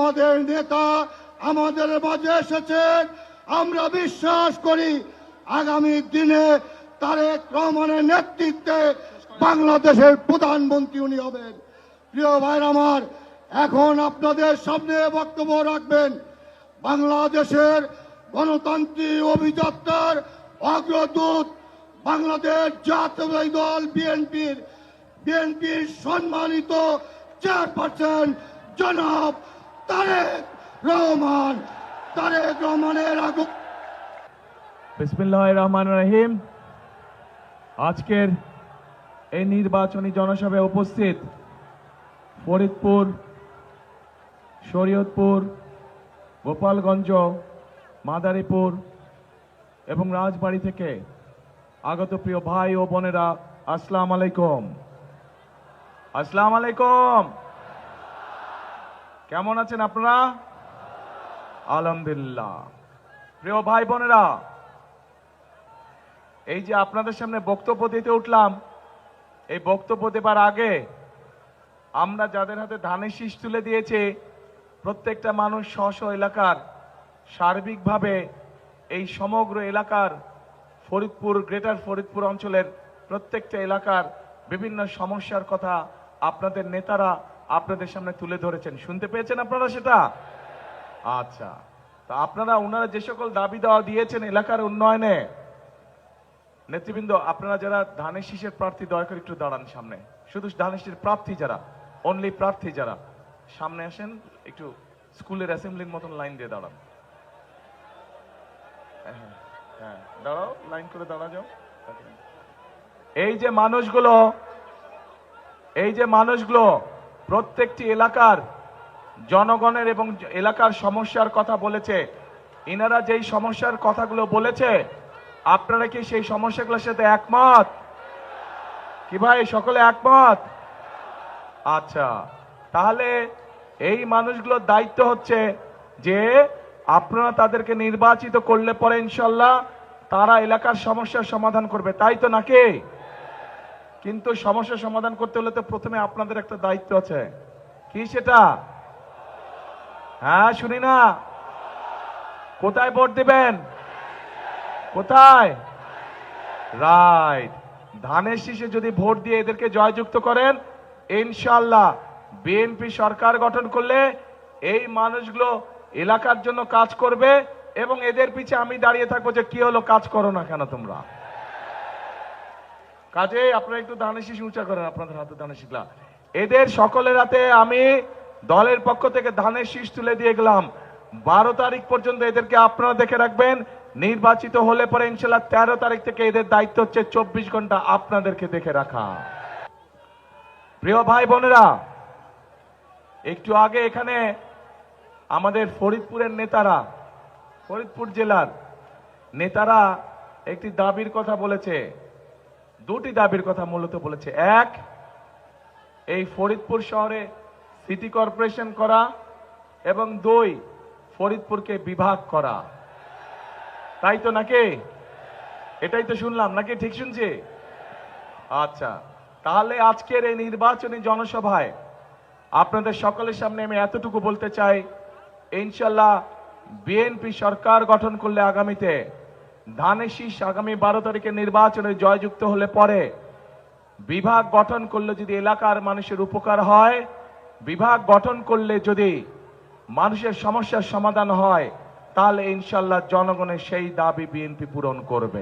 আমাদের নেতা আমাদের মাঝে এসেছেন। আমরা বিশ্বাস করি আগামী দিনে তারেক রহমানের নেতৃত্বে বাংলাদেশের প্রধানমন্ত্রী উনি হবেন। প্রিয় ভাইরা আমার, এখন আপনাদের সামনে বক্তব্য রাখবেন বাংলাদেশের গণতান্ত্রিক অভিযাত্রার অগ্রদূত, বাংলাদেশ জাতীয় দল বিএনপির সম্মানিত চেয়ারপারসন জনাব তারেক রহমানের আগমন। বিসমিল্লাহির রহমানির রহিম। আজকের এই নির্বাচনী জনসভায় উপস্থিত ফরিদপুর, শরীয়তপুর, গোপালগঞ্জ, মাদারীপুর এবং রাজবাড়ী থেকে আগত প্রিয় ভাই ও বোনেরা, আসসালামু আলাইকুম। আসসালামু আলাইকুম। কেমন আছেন আপনারা? আলহামদুলিল্লাহ। প্রিয় ভাই বোনেরা, এই যে আপনাদের সামনে বক্তব্য দিতে উঠলাম, এই বক্তব্য দেবার আগে আমরা যাদের হাতে ধানের শীষ তুলে দিয়েছে, প্রত্যেকটা মানুষ স্ব এলাকার সার্বিকভাবে এই সমগ্র এলাকার ফরিদপুর, গ্রেটার ফরিদপুর অঞ্চলের প্রত্যেকটা এলাকার বিভিন্ন সমস্যার কথা আপনাদের নেতারা আপনাদের সামনে তুলে ধরেছেন। শুনতে পেয়েছেন আপনারা সেটা? আচ্ছা, তো ওনারা যে সকল দাবি দেওয়া দিয়েছেন এলাকার উন্নয়নে, নেতৃবৃন্দ আপনারা যারা ধানের শীষের প্রার্থী, দয়া করে একটু দাঁড়ান সামনে। শুধু ধানের শীষের প্রার্থী যারা, অনলি প্রার্থী যারা, সামনে আসেন, একটু স্কুলের অ্যাসেম্বলির মতন লাইন দিয়ে দাঁড়ান। হ্যাঁ, দাঁড়াও, লাইন করে দাঁড়া যাও। এই যে মানুষগুলো প্রত্যেকটি এলাকার জনগণের এবং এলাকার সমস্যার কথা বলেছে, ইনারা যেই সমস্যার কথাগুলো বলেছে, আপনারা কি সেই সমস্যাগুলোর সাথে একমত? কি ভাই, সকলে একমত? আচ্ছা, তাহলে এই মানুষগুলোর দায়িত্ব হচ্ছে যে আপনারা তাদেরকে নির্বাচিত করলে পরে ইনশাল্লাহ তারা এলাকার সমস্যার সমাধান করবে, তাই তো নাকি? কিন্তু সমস্যার সমাধান করতে হলে তো প্রথমে আপনাদের একটা দায়িত্ব আছে। কি সেটা? হ্যাঁ, শুনি না। কোথায় ভোট দিবেন? কোথায়? রাইট, ধানের শীষে যদি ভোট দিয়ে এদেরকে জয়যুক্ত করেন, ইনশাআল্লাহ বিএনপি সরকার গঠন করলে এই মানুষগুলো এলাকার জন্য কাজ করবে এবং এদের পিছে আমি দাঁড়িয়ে থাকবো যে কি হলো, কাজ করো না কেন তোমরা। কাজে আপনারা একটু ধানের শীষ উঁচা করেন, আপনাদের হাতে ধানের শীষলা। এদের সকলের হাতে আমি দলের পক্ষ থেকে ধানের শীষ তুলে দিয়ে গেলাম। 12 তারিখ পর্যন্ত এদেরকে আপনারা দেখে রাখবেন। নির্বাচিত হলে পরে ইনশাল্লাহ 13 তারিখ থেকে এদের দায়িত্ব হচ্ছে 24 ঘন্টা আপনাদেরকে দেখে রাখা। প্রিয় ভাই বোনেরা, একটু আগে এখানে আমাদের ফরিদপুরের নেতারা, ফরিদপুর জেলার নেতারা একটি দাবির কথা বলেছে, দুটি দাবির কথা মূলত বলেছে। এক, এই ফরিদপুর শহরে সিটি কর্পোরেশন করা, এবং 2, ফরিদপুরকে বিভাগ করা। তাই তো নাকি? এটাই তো শুনলাম নাকি? ঠিক শুনছি? আচ্ছা, তাহলে আজকের এই নির্বাচনী জনসভায় আপনাদের সকলের সামনে আমি এতটুকু বলতে চাই, ইনশাল্লাহ বিএনপি সরকার গঠন করলে আগামীতে ধানের শীষ আগামী 12 তারিখে নির্বাচনে জয়যুক্ত হলে পরে বিভাগ গঠন করলে যদি এলাকার মানুষের উপকার হয়, বিভাগ গঠন করলে যদি মানুষের সমস্যার সমাধান হয়, তাহলে ইনশাল্লাহ জনগণের সেই দাবি বিএনপি পূরণ করবে।